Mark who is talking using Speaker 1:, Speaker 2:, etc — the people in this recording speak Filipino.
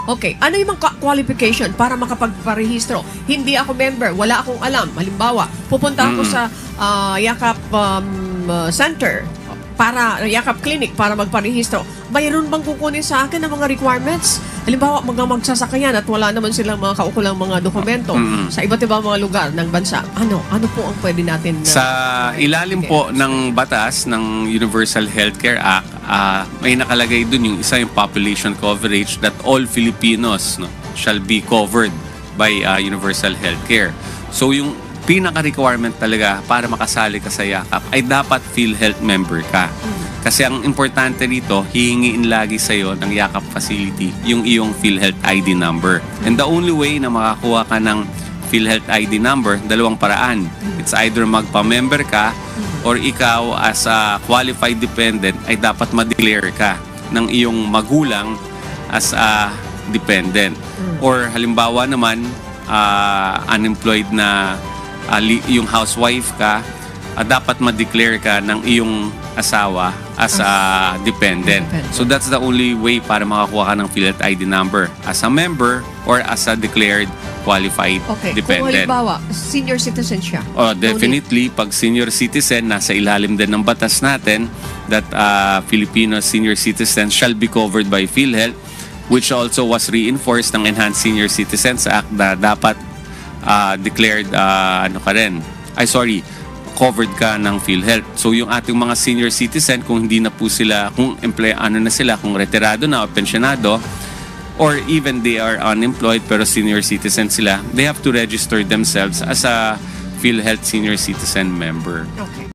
Speaker 1: Okay, ano yung mga qualification para makapagparehistro? Hindi ako member, wala akong alam. Halimbawa, pupunta ako sa Yakap Center para Yakap Clinic para magparehistro. Mayroon bang kukunin sa akin ng mga requirements? Halimbawa, magsasakayan at wala naman silang mga kaukulang mga dokumento sa iba't ibang mga lugar ng bansa. Ano po ang pwede natin
Speaker 2: Sa ilalim po ng batas ng Universal Healthcare Act, may nakalagay dun yung isa yung population coverage that all Filipinos shall be covered by Universal Healthcare. So yung pinaka-requirement talaga para makasali ka sa Yakap ay dapat PhilHealth member ka. Kasi ang importante dito, hihingiin lagi sa'yo ng Yakap facility yung iyong PhilHealth ID number. And the only way na makakuha ka ng PhilHealth ID number, dalawang paraan. It's either magpa-member ka or ikaw as a qualified dependent ay dapat ma-declare ka ng iyong magulang as a dependent. Or halimbawa naman, unemployed na yung housewife ka, dapat ma-declare ka ng iyong asawa as a dependent. So that's the only way para makakuha ka ng PhilHealth ID number as a member or as a declared qualified dependent.
Speaker 1: Kung halimbawa, senior citizen siya.
Speaker 2: Definitely, pag senior citizen, nasa ilalim din ng batas natin that Filipino senior citizens shall be covered by PhilHealth, which also was reinforced ng Enhanced Senior Citizens Act na dapat declared covered ka ng PhilHealth. So yung ating mga senior citizen, kung hindi na po sila, kung kung retirado na o pensionado, or even they are unemployed pero senior citizen sila, they have to register themselves as a PhilHealth senior citizen member.
Speaker 1: Okay.